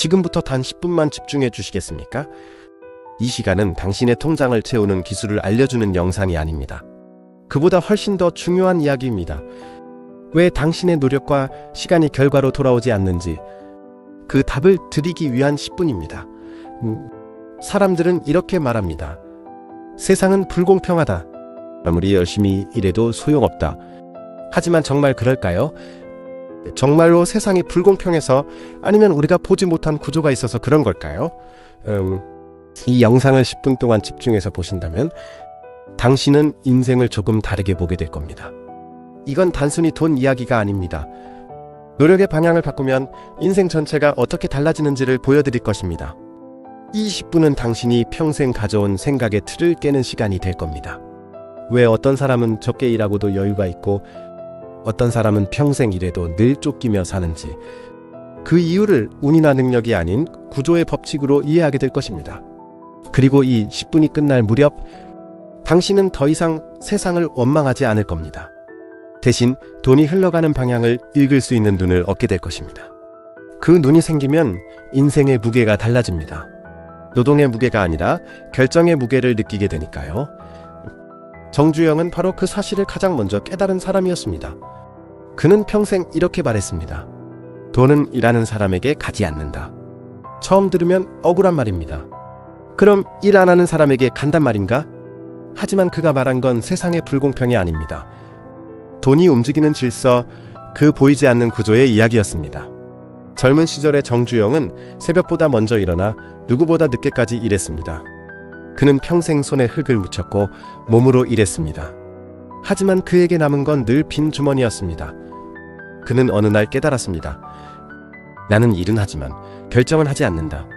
지금부터 단 10분만 집중해 주시겠습니까? 이 시간은 당신의 통장을 채우는 기술을 알려주는 영상이 아닙니다. 그보다 훨씬 더 중요한 이야기입니다. 왜 당신의 노력과 시간이 결과로 돌아오지 않는지 그 답을 드리기 위한 10분입니다. 사람들은 이렇게 말합니다. 세상은 불공평하다. 아무리 열심히 일해도 소용없다. 하지만 정말 그럴까요? 정말로 세상이 불공평해서, 아니면 우리가 보지 못한 구조가 있어서 그런 걸까요? 이 영상을 10분 동안 집중해서 보신다면 당신은 인생을 조금 다르게 보게 될 겁니다. 이건 단순히 돈 이야기가 아닙니다. 노력의 방향을 바꾸면 인생 전체가 어떻게 달라지는지를 보여드릴 것입니다. 이 10분은 당신이 평생 가져온 생각의 틀을 깨는 시간이 될 겁니다. 왜 어떤 사람은 적게 일하고도 여유가 있고 어떤 사람은 평생 일해도 늘 쫓기며 사는지, 그 이유를 운이나 능력이 아닌 구조의 법칙으로 이해하게 될 것입니다. 그리고 이 10분이 끝날 무렵 당신은 더 이상 세상을 원망하지 않을 겁니다. 대신 돈이 흘러가는 방향을 읽을 수 있는 눈을 얻게 될 것입니다. 그 눈이 생기면 인생의 무게가 달라집니다. 노동의 무게가 아니라 결정의 무게를 느끼게 되니까요. 정주영은 바로 그 사실을 가장 먼저 깨달은 사람이었습니다. 그는 평생 이렇게 말했습니다. 돈은 일하는 사람에게 가지 않는다. 처음 들으면 억울한 말입니다. 그럼 일 안 하는 사람에게 간단 말인가? 하지만 그가 말한 건 세상의 불공평이 아닙니다. 돈이 움직이는 질서, 그 보이지 않는 구조의 이야기였습니다. 젊은 시절의 정주영은 새벽보다 먼저 일어나 누구보다 늦게까지 일했습니다. 그는 평생 손에 흙을 묻혔고 몸으로 일했습니다. 하지만 그에게 남은 건 늘 빈 주머니였습니다. 그는 어느 날 깨달았습니다. 나는 일은 하지만 결정은 하지 않는다.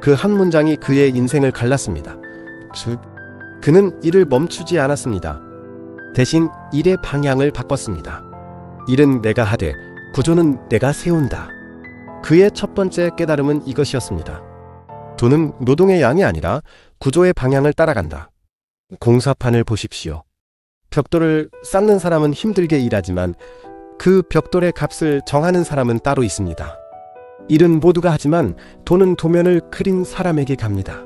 그 한 문장이 그의 인생을 갈랐습니다. 즉, 그는 일을 멈추지 않았습니다. 대신 일의 방향을 바꿨습니다. 일은 내가 하되 구조는 내가 세운다. 그의 첫 번째 깨달음은 이것이었습니다. 돈은 노동의 양이 아니라 구조의 방향을 따라간다. 공사판을 보십시오. 벽돌을 쌓는 사람은 힘들게 일하지만 그 벽돌의 값을 정하는 사람은 따로 있습니다. 일은 모두가 하지만 돈은 도면을 그린 사람에게 갑니다.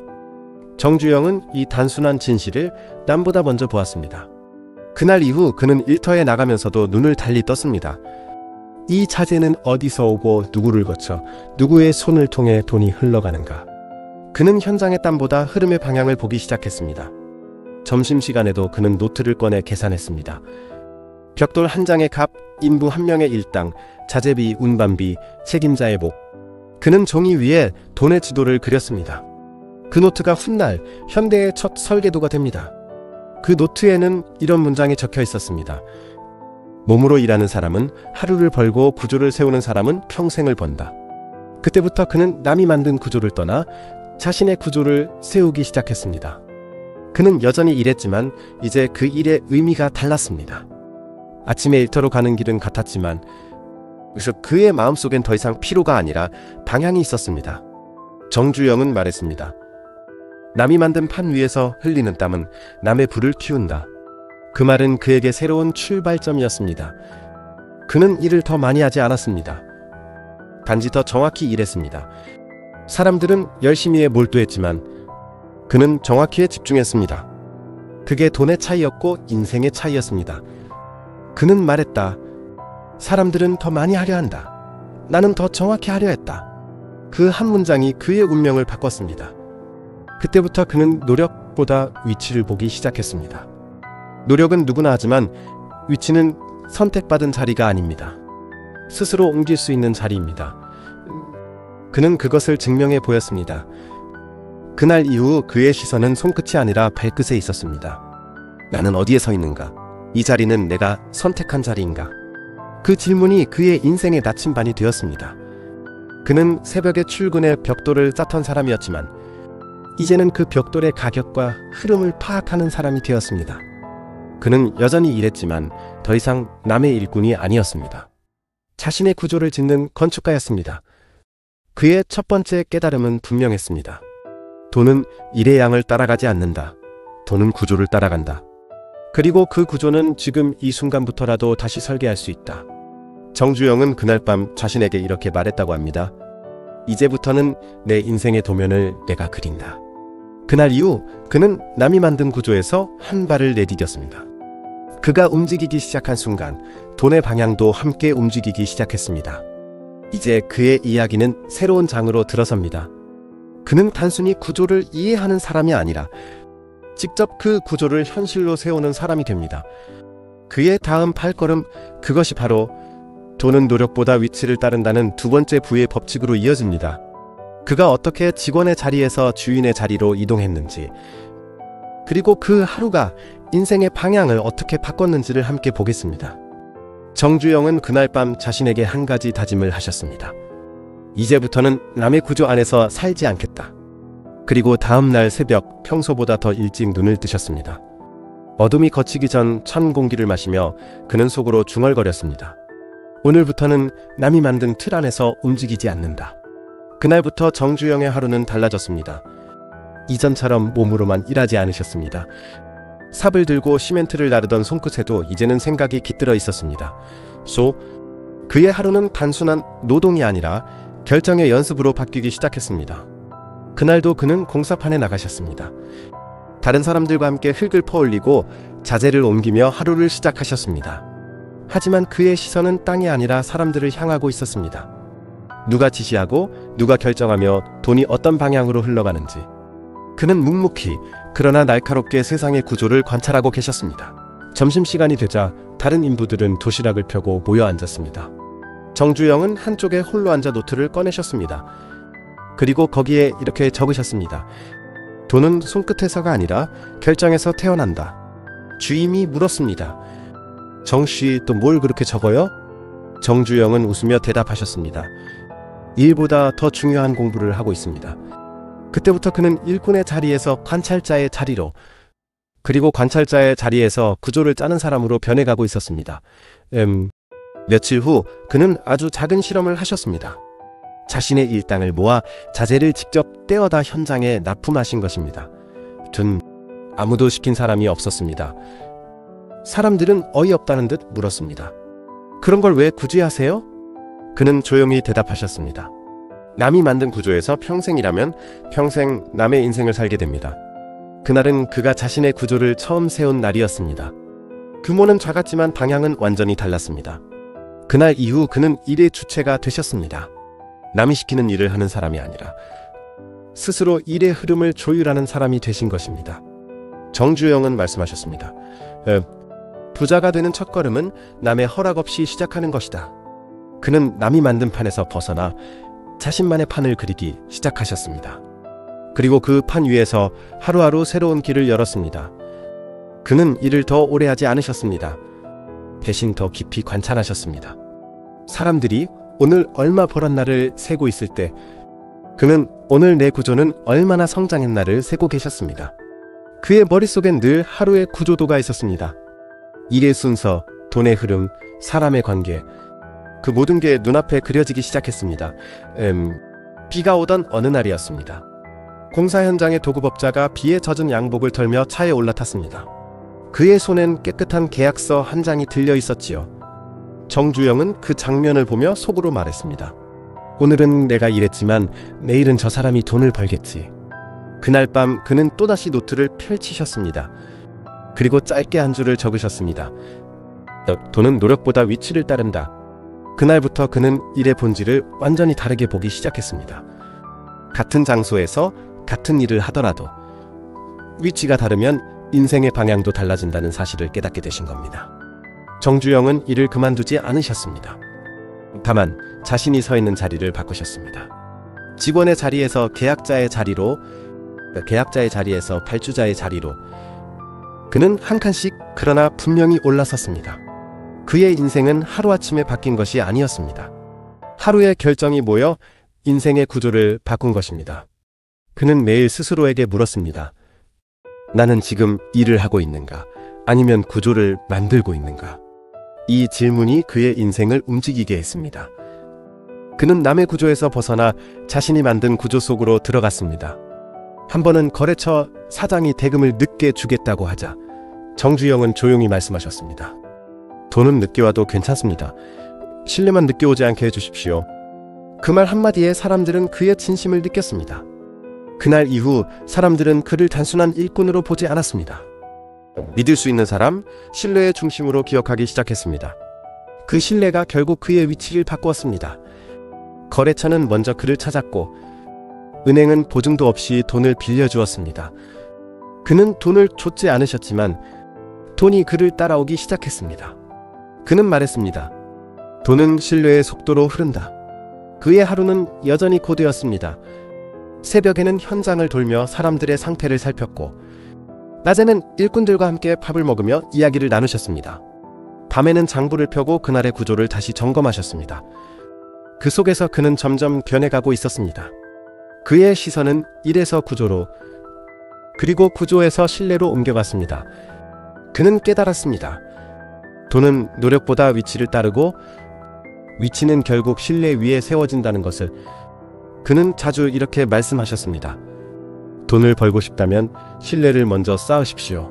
정주영은 이 단순한 진실을 남보다 먼저 보았습니다. 그날 이후 그는 일터에 나가면서도 눈을 달리 떴습니다. 이 자재는 어디서 오고 누구를 거쳐 누구의 손을 통해 돈이 흘러가는가. 그는 현장의 땀보다 흐름의 방향을 보기 시작했습니다. 점심시간에도 그는 노트를 꺼내 계산했습니다. 벽돌 한 장의 값, 인부 한 명의 일당, 자재비, 운반비, 책임자의 목. 그는 종이 위에 돈의 지도를 그렸습니다. 그 노트가 훗날 현대의 첫 설계도가 됩니다. 그 노트에는 이런 문장이 적혀 있었습니다. 몸으로 일하는 사람은 하루를 벌고 구조를 세우는 사람은 평생을 번다. 그때부터 그는 남이 만든 구조를 떠나 자신의 구조를 세우기 시작했습니다. 그는 여전히 일했지만 이제 그 일의 의미가 달랐습니다. 아침에 일터로 가는 길은 같았지만 그의 마음속엔 더 이상 피로가 아니라 방향이 있었습니다. 정주영은 말했습니다. 남이 만든 판 위에서 흘리는 땀은 남의 불을 키운다. 그 말은 그에게 새로운 출발점이었습니다. 그는 일을 더 많이 하지 않았습니다. 단지 더 정확히 일했습니다. 사람들은 열심히에 몰두했지만 그는 정확히에 집중했습니다. 그게 돈의 차이였고 인생의 차이였습니다. 그는 말했다. 사람들은 더 많이 하려 한다. 나는 더 정확히 하려 했다. 그 한 문장이 그의 운명을 바꿨습니다. 그때부터 그는 노력보다 위치를 보기 시작했습니다. 노력은 누구나 하지만 위치는 선택받은 자리가 아닙니다. 스스로 옮길 수 있는 자리입니다. 그는 그것을 증명해 보였습니다. 그날 이후 그의 시선은 손끝이 아니라 발끝에 있었습니다. 나는 어디에 서 있는가? 이 자리는 내가 선택한 자리인가? 그 질문이 그의 인생의 나침반이 되었습니다. 그는 새벽에 출근해 벽돌을 쌓던 사람이었지만 이제는 그 벽돌의 가격과 흐름을 파악하는 사람이 되었습니다. 그는 여전히 일했지만 더 이상 남의 일꾼이 아니었습니다. 자신의 구조를 짓는 건축가였습니다. 그의 첫 번째 깨달음은 분명했습니다. 돈은 일의 양을 따라가지 않는다. 돈은 구조를 따라간다. 그리고 그 구조는 지금 이 순간부터라도 다시 설계할 수 있다. 정주영은 그날 밤 자신에게 이렇게 말했다고 합니다. 이제부터는 내 인생의 도면을 내가 그린다. 그날 이후 그는 남이 만든 구조에서 한 발을 내디뎠습니다. 그가 움직이기 시작한 순간 돈의 방향도 함께 움직이기 시작했습니다. 이제 그의 이야기는 새로운 장으로 들어섭니다. 그는 단순히 구조를 이해하는 사람이 아니라 직접 그 구조를 현실로 세우는 사람이 됩니다. 그의 다음 발걸음, 그것이 바로 돈은 노력보다 위치를 따른다는 두 번째 부의 법칙으로 이어집니다. 그가 어떻게 직원의 자리에서 주인의 자리로 이동했는지, 그리고 그 하루가 인생의 방향을 어떻게 바꿨는지를 함께 보겠습니다. 정주영은 그날 밤 자신에게 한 가지 다짐을 하셨습니다. 이제부터는 남의 구조 안에서 살지 않겠다. 그리고 다음 날 새벽 평소보다 더 일찍 눈을 뜨셨습니다. 어둠이 걷히기 전 찬 공기를 마시며 그는 속으로 중얼거렸습니다. 오늘부터는 남이 만든 틀 안에서 움직이지 않는다. 그날부터 정주영의 하루는 달라졌습니다. 이전처럼 몸으로만 일하지 않으셨습니다. 삽을 들고 시멘트를 나르던 손끝에도 이제는 생각이 깃들어 있었습니다. 그의 하루는 단순한 노동이 아니라 결정의 연습으로 바뀌기 시작했습니다. 그날도 그는 공사판에 나가셨습니다. 다른 사람들과 함께 흙을 퍼올리고 자재를 옮기며 하루를 시작하셨습니다. 하지만 그의 시선은 땅이 아니라 사람들을 향하고 있었습니다. 누가 지시하고 누가 결정하며 돈이 어떤 방향으로 흘러가는지. 그는 묵묵히 그러나 날카롭게 세상의 구조를 관찰하고 계셨습니다. 점심시간이 되자 다른 인부들은 도시락을 펴고 모여 앉았습니다. 정주영은 한쪽에 홀로 앉아 노트를 꺼내셨습니다. 그리고 거기에 이렇게 적으셨습니다. 돈은 손끝에서가 아니라 결정에서 태어난다. 주임이 물었습니다. 정씨, 또 뭘 그렇게 적어요? 정주영은 웃으며 대답하셨습니다. 일보다 더 중요한 공부를 하고 있습니다. 그때부터 그는 일꾼의 자리에서 관찰자의 자리로, 그리고 관찰자의 자리에서 구조를 짜는 사람으로 변해가고 있었습니다. 며칠 후 그는 아주 작은 실험을 하셨습니다. 자신의 일당을 모아 자재를 직접 떼어다 현장에 납품하신 것입니다. 아무도 시킨 사람이 없었습니다. 사람들은 어이없다는 듯 물었습니다. 그런 걸 왜 굳이 하세요? 그는 조용히 대답하셨습니다. 남이 만든 구조에서 평생이라면 평생 남의 인생을 살게 됩니다. 그날은 그가 자신의 구조를 처음 세운 날이었습니다. 규모는 작았지만 방향은 완전히 달랐습니다. 그날 이후 그는 일의 주체가 되셨습니다. 남이 시키는 일을 하는 사람이 아니라 스스로 일의 흐름을 조율하는 사람이 되신 것입니다. 정주영은 말씀하셨습니다. 부자가 되는 첫걸음은 남의 허락 없이 시작하는 것이다. 그는 남이 만든 판에서 벗어나 자신만의 판을 그리기 시작하셨습니다. 그리고 그 판 위에서 하루하루 새로운 길을 열었습니다. 그는 일을 더 오래 하지 않으셨습니다. 대신 더 깊이 관찰하셨습니다. 사람들이 오늘 얼마 벌었나를 세고 있을 때 그는 오늘 내 구조는 얼마나 성장했나를 세고 계셨습니다. 그의 머릿속엔 늘 하루의 구조도가 있었습니다. 일의 순서, 돈의 흐름, 사람의 관계, 그 모든 게 눈앞에 그려지기 시작했습니다. 비가 오던 어느 날이었습니다. 공사 현장의 도급업자가 비에 젖은 양복을 털며 차에 올라탔습니다. 그의 손엔 깨끗한 계약서 한 장이 들려 있었지요. 정주영은 그 장면을 보며 속으로 말했습니다. 오늘은 내가 일했지만 내일은 저 사람이 돈을 벌겠지. 그날 밤 그는 또다시 노트를 펼치셨습니다. 그리고 짧게 한 줄을 적으셨습니다. 돈은 노력보다 위치를 따른다. 그날부터 그는 일의 본질을 완전히 다르게 보기 시작했습니다. 같은 장소에서 같은 일을 하더라도 위치가 다르면 인생의 방향도 달라진다는 사실을 깨닫게 되신 겁니다. 정주영은 일을 그만두지 않으셨습니다. 다만 자신이 서 있는 자리를 바꾸셨습니다. 직원의 자리에서 계약자의 자리로, 계약자의 자리에서 발주자의 자리로 그는 한 칸씩 그러나 분명히 올라섰습니다. 그의 인생은 하루아침에 바뀐 것이 아니었습니다. 하루의 결정이 모여 인생의 구조를 바꾼 것입니다. 그는 매일 스스로에게 물었습니다. 나는 지금 일을 하고 있는가? 아니면 구조를 만들고 있는가? 이 질문이 그의 인생을 움직이게 했습니다. 그는 남의 구조에서 벗어나 자신이 만든 구조 속으로 들어갔습니다. 한 번은 거래처 사장이 대금을 늦게 주겠다고 하자 정주영은 조용히 말씀하셨습니다. 돈은 늦게 와도 괜찮습니다. 신뢰만 늦게 오지 않게 해주십시오. 그 말 한마디에 사람들은 그의 진심을 느꼈습니다. 그날 이후 사람들은 그를 단순한 일꾼으로 보지 않았습니다. 믿을 수 있는 사람, 신뢰의 중심으로 기억하기 시작했습니다. 그 신뢰가 결국 그의 위치를 바꾸었습니다. 거래처는 먼저 그를 찾았고 은행은 보증도 없이 돈을 빌려주었습니다. 그는 돈을 줬지 않으셨지만 돈이 그를 따라오기 시작했습니다. 그는 말했습니다. 돈은 신뢰의 속도로 흐른다. 그의 하루는 여전히 고되었습니다. 새벽에는 현장을 돌며 사람들의 상태를 살폈고 낮에는 일꾼들과 함께 밥을 먹으며 이야기를 나누셨습니다. 밤에는 장부를 펴고 그날의 구조를 다시 점검하셨습니다. 그 속에서 그는 점점 변해가고 있었습니다. 그의 시선은 일에서 구조로, 그리고 구조에서 신뢰로 옮겨갔습니다. 그는 깨달았습니다. 돈은 노력보다 위치를 따르고 위치는 결국 신뢰 위에 세워진다는 것을. 그는 자주 이렇게 말씀하셨습니다. 돈을 벌고 싶다면 신뢰를 먼저 쌓으십시오.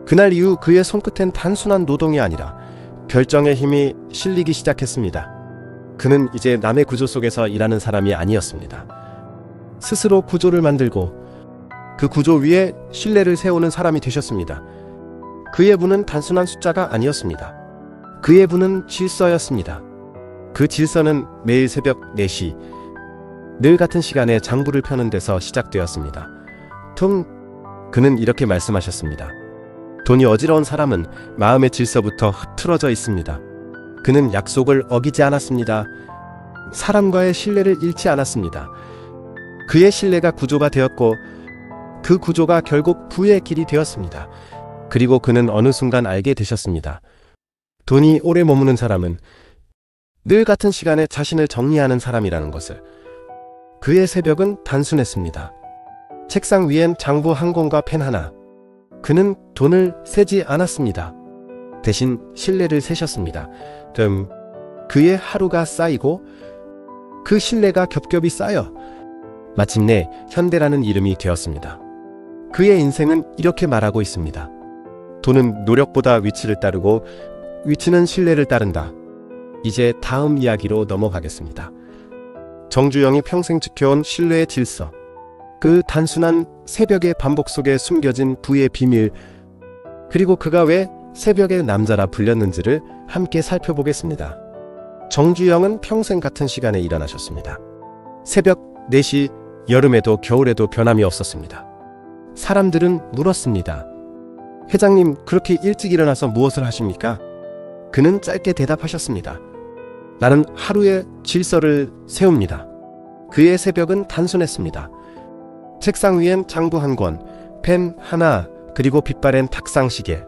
그날 이후 그의 손끝엔 단순한 노동이 아니라 결정의 힘이 실리기 시작했습니다. 그는 이제 남의 구조 속에서 일하는 사람이 아니었습니다. 스스로 구조를 만들고 그 구조 위에 신뢰를 세우는 사람이 되셨습니다. 그의 부는 단순한 숫자가 아니었습니다. 그의 부는 질서였습니다. 그 질서는 매일 새벽 4시, 늘 같은 시간에 장부를 펴는 데서 시작되었습니다. 그는 이렇게 말씀하셨습니다. 돈이 어지러운 사람은 마음의 질서부터 흐트러져 있습니다. 그는 약속을 어기지 않았습니다. 사람과의 신뢰를 잃지 않았습니다. 그의 신뢰가 구조가 되었고 그 구조가 결국 부의 길이 되었습니다. 그리고 그는 어느 순간 알게 되셨습니다. 돈이 오래 머무는 사람은 늘 같은 시간에 자신을 정리하는 사람이라는 것을. 그의 새벽은 단순했습니다. 책상 위엔 장부 한 권과 펜 하나. 그는 돈을 세지 않았습니다. 대신 신뢰를 세셨습니다. 그의 하루가 쌓이고 그 신뢰가 겹겹이 쌓여 마침내 현대라는 이름이 되었습니다. 그의 인생은 이렇게 말하고 있습니다. 돈은 노력보다 위치를 따르고 위치는 신뢰를 따른다. 이제 다음 이야기로 넘어가겠습니다. 정주영이 평생 지켜온 신뢰의 질서. 그 단순한 새벽의 반복 속에 숨겨진 부의 비밀, 그리고 그가 왜 새벽의 남자라 불렸는지를 함께 살펴보겠습니다. 정주영은 평생 같은 시간에 일어나셨습니다. 새벽 4시, 여름에도 겨울에도 변함이 없었습니다. 사람들은 물었습니다. 회장님, 그렇게 일찍 일어나서 무엇을 하십니까? 그는 짧게 대답하셨습니다. 나는 하루의 질서를 세웁니다. 그의 새벽은 단순했습니다. 책상 위엔 장부 한 권, 펜 하나, 그리고 빛바랜 탁상시계.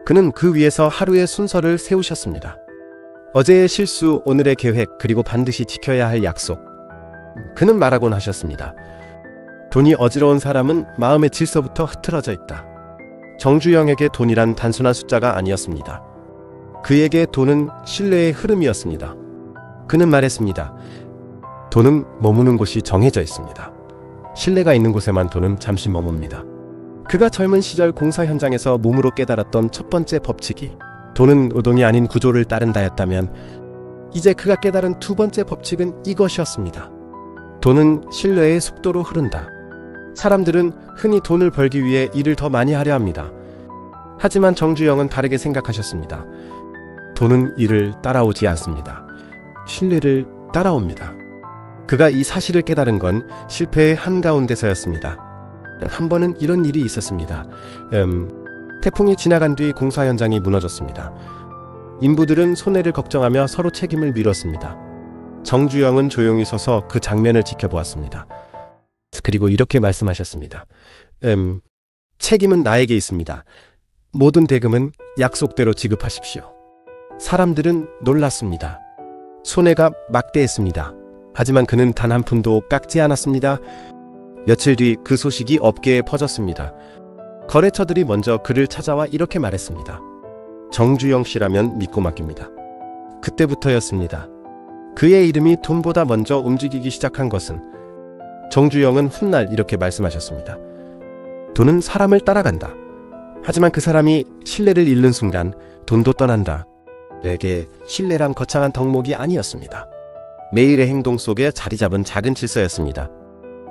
그는 그 위에서 하루의 순서를 세우셨습니다. 어제의 실수, 오늘의 계획, 그리고 반드시 지켜야 할 약속. 그는 말하곤 하셨습니다. 돈이 어지러운 사람은 마음의 질서부터 흐트러져 있다. 정주영에게 돈이란 단순한 숫자가 아니었습니다. 그에게 돈은 신뢰의 흐름이었습니다. 그는 말했습니다. 돈은 머무는 곳이 정해져 있습니다. 신뢰가 있는 곳에만 돈은 잠시 머뭅니다. 그가 젊은 시절 공사 현장에서 몸으로 깨달았던 첫 번째 법칙이 돈은 노동이 아닌 구조를 따른다였다면, 이제 그가 깨달은 두 번째 법칙은 이것이었습니다. 돈은 신뢰의 속도로 흐른다. 사람들은 흔히 돈을 벌기 위해 일을 더 많이 하려 합니다. 하지만 정주영은 다르게 생각하셨습니다. 돈은 일을 따라오지 않습니다. 신뢰를 따라옵니다. 그가 이 사실을 깨달은 건 실패의 한가운데서였습니다. 한 번은 이런 일이 있었습니다. 태풍이 지나간 뒤 공사 현장이 무너졌습니다. 인부들은 손해를 걱정하며 서로 책임을 미뤘습니다. 정주영은 조용히 서서 그 장면을 지켜보았습니다. 그리고 이렇게 말씀하셨습니다. 책임은 나에게 있습니다. 모든 대금은 약속대로 지급하십시오. 사람들은 놀랐습니다. 손해가 막대했습니다. 하지만 그는 단 한 푼도 깎지 않았습니다. 며칠 뒤 그 소식이 업계에 퍼졌습니다. 거래처들이 먼저 그를 찾아와 이렇게 말했습니다. 정주영 씨라면 믿고 맡깁니다. 그때부터였습니다. 그의 이름이 돈보다 먼저 움직이기 시작한 것은, 정주영은 훗날 이렇게 말씀하셨습니다. 돈은 사람을 따라간다. 하지만 그 사람이 신뢰를 잃는 순간 돈도 떠난다. 내게 신뢰란 거창한 덕목이 아니었습니다. 매일의 행동 속에 자리 잡은 작은 질서였습니다.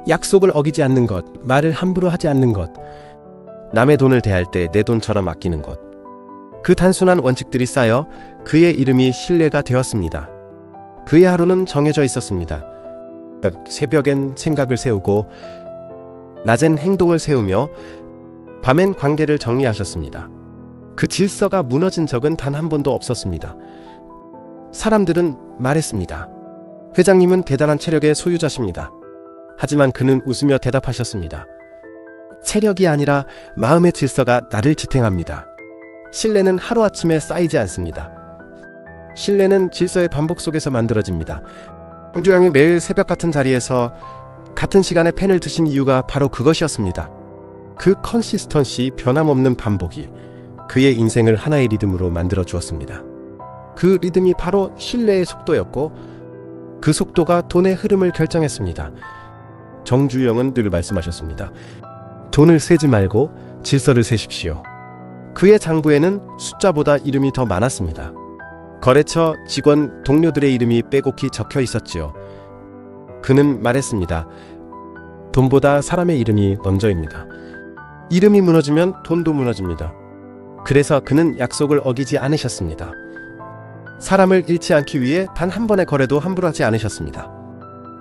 약속을 어기지 않는 것, 말을 함부로 하지 않는 것, 남의 돈을 대할 때 내 돈처럼 아끼는 것. 그 단순한 원칙들이 쌓여 그의 이름이 신뢰가 되었습니다. 그의 하루는 정해져 있었습니다. 새벽엔 생각을 세우고 낮엔 행동을 세우며 밤엔 관계를 정리하셨습니다. 그 질서가 무너진 적은 단 한 번도 없었습니다. 사람들은 말했습니다. 회장님은 대단한 체력의 소유자십니다. 하지만 그는 웃으며 대답하셨습니다. 체력이 아니라 마음의 질서가 나를 지탱합니다. 신뢰는 하루아침에 쌓이지 않습니다. 신뢰는 질서의 반복 속에서 만들어집니다. 정주영이 매일 새벽 같은 자리에서 같은 시간에 펜을 드신 이유가 바로 그것이었습니다. 그 컨시스턴시, 변함없는 반복이 그의 인생을 하나의 리듬으로 만들어 주었습니다. 그 리듬이 바로 신뢰의 속도였고 그 속도가 돈의 흐름을 결정했습니다. 정주영은 늘 말씀하셨습니다. 돈을 세지 말고 질서를 세십시오. 그의 장부에는 숫자보다 이름이 더 많았습니다. 거래처 직원, 동료들의 이름이 빼곡히 적혀 있었지요. 그는 말했습니다. 돈보다 사람의 이름이 먼저입니다. 이름이 무너지면 돈도 무너집니다. 그래서 그는 약속을 어기지 않으셨습니다. 사람을 잃지 않기 위해 단 한 번의 거래도 함부로 하지 않으셨습니다.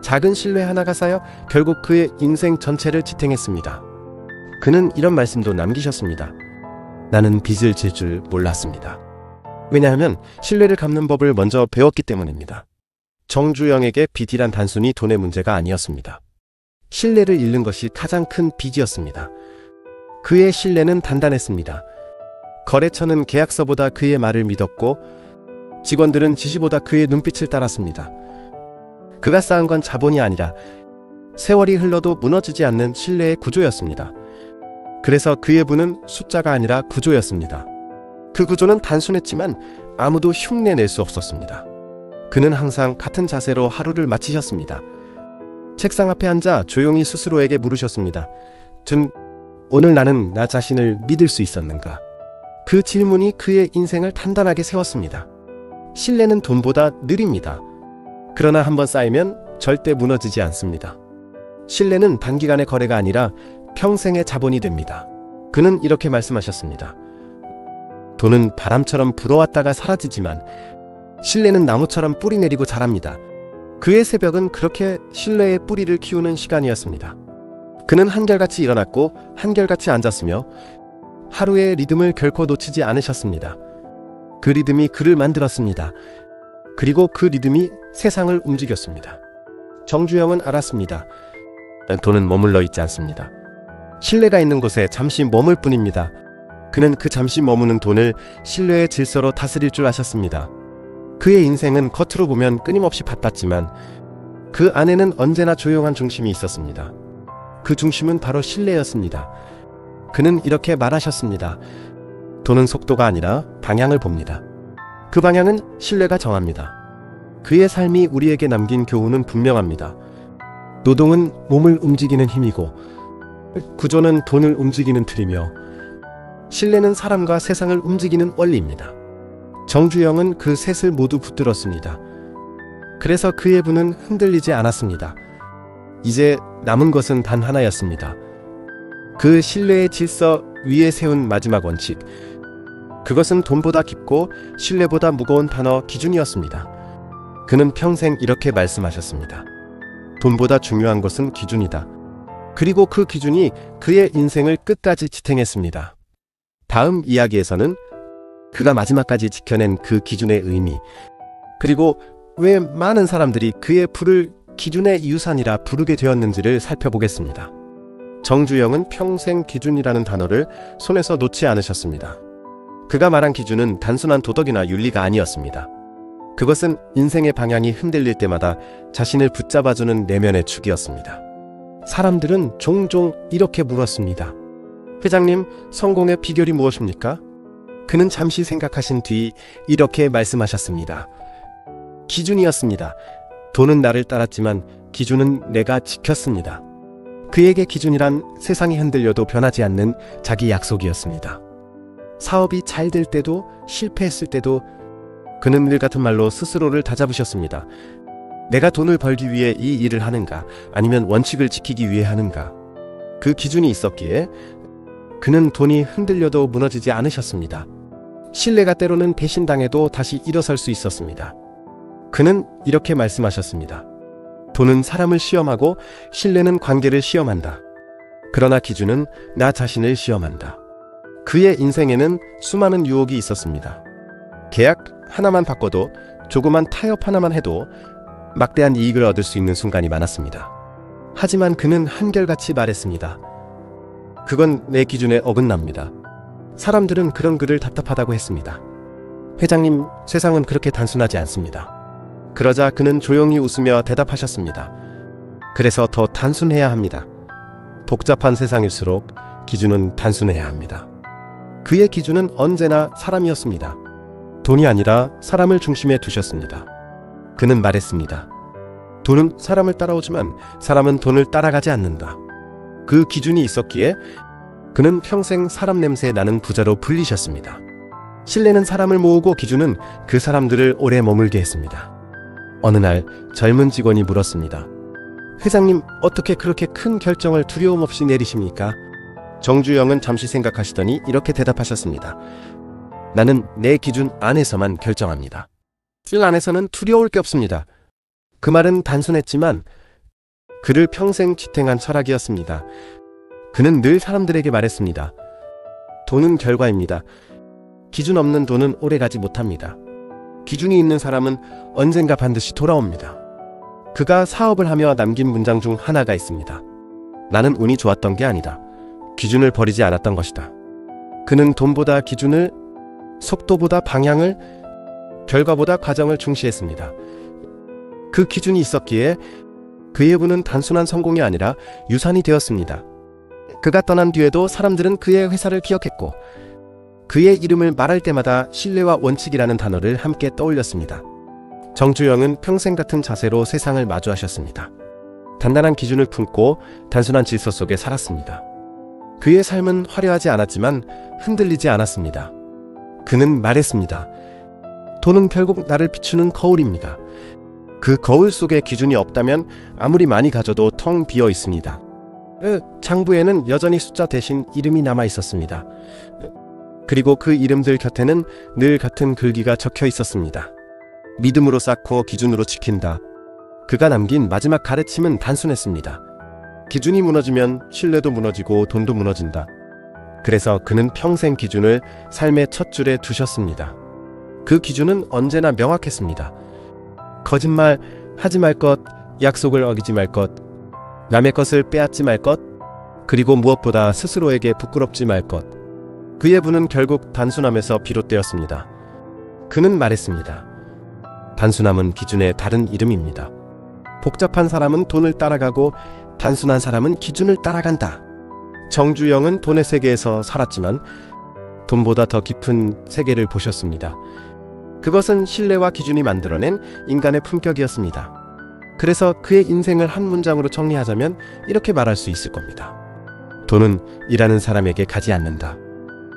작은 신뢰 하나가 쌓여 결국 그의 인생 전체를 지탱했습니다. 그는 이런 말씀도 남기셨습니다. 나는 빚을 질 줄 몰랐습니다. 왜냐하면 신뢰를 갚는 법을 먼저 배웠기 때문입니다. 정주영에게 빚이란 단순히 돈의 문제가 아니었습니다. 신뢰를 잃는 것이 가장 큰 빚이었습니다. 그의 신뢰는 단단했습니다. 거래처는 계약서보다 그의 말을 믿었고 직원들은 지시보다 그의 눈빛을 따랐습니다. 그가 쌓은 건 자본이 아니라 세월이 흘러도 무너지지 않는 신뢰의 구조였습니다. 그래서 그의 부는 숫자가 아니라 구조였습니다. 그 구조는 단순했지만 아무도 흉내낼 수 없었습니다. 그는 항상 같은 자세로 하루를 마치셨습니다. 책상 앞에 앉아 조용히 스스로에게 물으셨습니다. 오늘 나는 나 자신을 믿을 수 있었는가? 그 질문이 그의 인생을 단단하게 세웠습니다. 신뢰는 돈보다 느립니다. 그러나 한번 쌓이면 절대 무너지지 않습니다. 신뢰는 단기간의 거래가 아니라 평생의 자본이 됩니다. 그는 이렇게 말씀하셨습니다. 돈은 바람처럼 불어왔다가 사라지지만 신뢰는 나무처럼 뿌리 내리고 자랍니다. 그의 새벽은 그렇게 신뢰의 뿌리를 키우는 시간이었습니다. 그는 한결같이 일어났고 한결같이 앉았으며 하루의 리듬을 결코 놓치지 않으셨습니다. 그 리듬이 그를 만들었습니다. 그리고 그 리듬이 세상을 움직였습니다. 정주영은 알았습니다. 돈은 머물러 있지 않습니다. 신뢰가 있는 곳에 잠시 머물 뿐입니다. 그는 그 잠시 머무는 돈을 신뢰의 질서로 다스릴 줄 아셨습니다. 그의 인생은 겉으로 보면 끊임없이 바빴지만 그 안에는 언제나 조용한 중심이 있었습니다. 그 중심은 바로 신뢰였습니다. 그는 이렇게 말하셨습니다. 돈은 속도가 아니라 방향을 봅니다. 그 방향은 신뢰가 정합니다. 그의 삶이 우리에게 남긴 교훈은 분명합니다. 노동은 몸을 움직이는 힘이고 구조는 돈을 움직이는 틀이며 신뢰는 사람과 세상을 움직이는 원리입니다. 정주영은 그 셋을 모두 붙들었습니다. 그래서 그의 부는 흔들리지 않았습니다. 이제 남은 것은 단 하나였습니다. 그 신뢰의 질서 위에 세운 마지막 원칙. 그것은 돈보다 깊고 신뢰보다 무거운 단어 기준이었습니다. 그는 평생 이렇게 말씀하셨습니다. 돈보다 중요한 것은 기준이다. 그리고 그 기준이 그의 인생을 끝까지 지탱했습니다. 다음 이야기에서는 그가 마지막까지 지켜낸 그 기준의 의미, 그리고 왜 많은 사람들이 그의 부를 기준의 유산이라 부르게 되었는지를 살펴보겠습니다. 정주영은 평생 기준이라는 단어를 손에서 놓지 않으셨습니다. 그가 말한 기준은 단순한 도덕이나 윤리가 아니었습니다. 그것은 인생의 방향이 흔들릴 때마다 자신을 붙잡아주는 내면의 축이었습니다. 사람들은 종종 이렇게 물었습니다. 회장님, 성공의 비결이 무엇입니까? 그는 잠시 생각하신 뒤 이렇게 말씀하셨습니다. 기준이었습니다. 돈은 나를 따랐지만 기준은 내가 지켰습니다. 그에게 기준이란 세상이 흔들려도 변하지 않는 자기 약속이었습니다. 사업이 잘 될 때도 실패했을 때도 그는 늘 같은 말로 스스로를 다잡으셨습니다. 내가 돈을 벌기 위해 이 일을 하는가, 아니면 원칙을 지키기 위해 하는가. 그 기준이 있었기에 그는 돈이 흔들려도 무너지지 않으셨습니다. 신뢰가 때로는 배신당해도 다시 일어설 수 있었습니다. 그는 이렇게 말씀하셨습니다. 돈은 사람을 시험하고 신뢰는 관계를 시험한다. 그러나 기준은 나 자신을 시험한다. 그의 인생에는 수많은 유혹이 있었습니다. 계약 하나만 바꿔도, 조그만 타협 하나만 해도 막대한 이익을 얻을 수 있는 순간이 많았습니다. 하지만 그는 한결같이 말했습니다. 그건 내 기준에 어긋납니다. 사람들은 그런 그를 답답하다고 했습니다. 회장님, 세상은 그렇게 단순하지 않습니다. 그러자 그는 조용히 웃으며 대답하셨습니다. 그래서 더 단순해야 합니다. 복잡한 세상일수록 기준은 단순해야 합니다. 그의 기준은 언제나 사람이었습니다. 돈이 아니라 사람을 중심에 두셨습니다. 그는 말했습니다. 돈은 사람을 따라오지만 사람은 돈을 따라가지 않는다. 그 기준이 있었기에 그는 평생 사람 냄새 나는 부자로 불리셨습니다. 신뢰는 사람을 모으고 기준은 그 사람들을 오래 머물게 했습니다. 어느 날 젊은 직원이 물었습니다. 회장님, 어떻게 그렇게 큰 결정을 두려움 없이 내리십니까? 정주영은 잠시 생각하시더니 이렇게 대답하셨습니다. 나는 내 기준 안에서만 결정합니다. 길 안에서는 두려울 게 없습니다. 그 말은 단순했지만 그를 평생 지탱한 철학이었습니다. 그는 늘 사람들에게 말했습니다. 돈은 결과입니다. 기준 없는 돈은 오래가지 못합니다. 기준이 있는 사람은 언젠가 반드시 돌아옵니다. 그가 사업을 하며 남긴 문장 중 하나가 있습니다. 나는 운이 좋았던 게 아니다. 기준을 버리지 않았던 것이다. 그는 돈보다 기준을, 속도보다 방향을, 결과보다 과정을 중시했습니다. 그 기준이 있었기에 그의 부는 단순한 성공이 아니라 유산이 되었습니다. 그가 떠난 뒤에도 사람들은 그의 회사를 기억했고 그의 이름을 말할 때마다 신뢰와 원칙이라는 단어를 함께 떠올렸습니다. 정주영은 평생 같은 자세로 세상을 마주하셨습니다. 단단한 기준을 품고 단순한 질서 속에 살았습니다. 그의 삶은 화려하지 않았지만 흔들리지 않았습니다. 그는 말했습니다. 돈은 결국 나를 비추는 거울입니다. 그 거울 속에 기준이 없다면 아무리 많이 가져도 텅 비어 있습니다. 장부에는 여전히 숫자 대신 이름이 남아 있었습니다. 그리고 그 이름들 곁에는 늘 같은 글귀가 적혀 있었습니다. 믿음으로 쌓고 기준으로 지킨다. 그가 남긴 마지막 가르침은 단순했습니다. 기준이 무너지면 신뢰도 무너지고 돈도 무너진다. 그래서 그는 평생 기준을 삶의 첫 줄에 두셨습니다. 그 기준은 언제나 명확했습니다. 거짓말 하지 말 것, 약속을 어기지 말 것, 남의 것을 빼앗지 말 것, 그리고 무엇보다 스스로에게 부끄럽지 말 것. 그의 부는 결국 단순함에서 비롯되었습니다. 그는 말했습니다. 단순함은 기준의 다른 이름입니다. 복잡한 사람은 돈을 따라가고 단순한 사람은 기준을 따라간다. 정주영은 돈의 세계에서 살았지만 돈보다 더 깊은 세계를 보셨습니다. 그것은 신뢰와 기준이 만들어낸 인간의 품격이었습니다. 그래서 그의 인생을 한 문장으로 정리하자면 이렇게 말할 수 있을 겁니다. 돈은 일하는 사람에게 가지 않는다.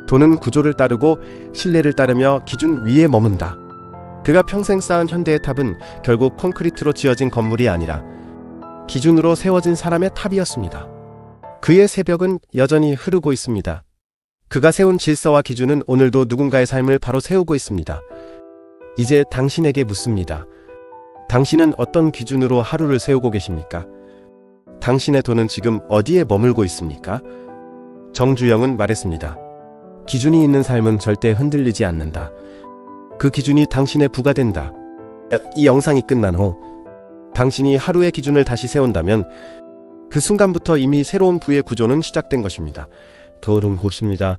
돈은 구조를 따르고 신뢰를 따르며 기준 위에 머문다. 그가 평생 쌓은 현대의 탑은 결국 콘크리트로 지어진 건물이 아니라 기준으로 세워진 사람의 탑이었습니다. 그의 새벽은 여전히 흐르고 있습니다. 그가 세운 질서와 기준은 오늘도 누군가의 삶을 바로 세우고 있습니다. 이제 당신에게 묻습니다. 당신은 어떤 기준으로 하루를 세우고 계십니까? 당신의 돈은 지금 어디에 머물고 있습니까? 정주영은 말했습니다. 기준이 있는 삶은 절대 흔들리지 않는다. 그 기준이 당신의 부가 된다. 이 영상이 끝난 후 당신이 하루의 기준을 다시 세운다면 그 순간부터 이미 새로운 부의 구조는 시작된 것입니다. 더러운 곳입니다.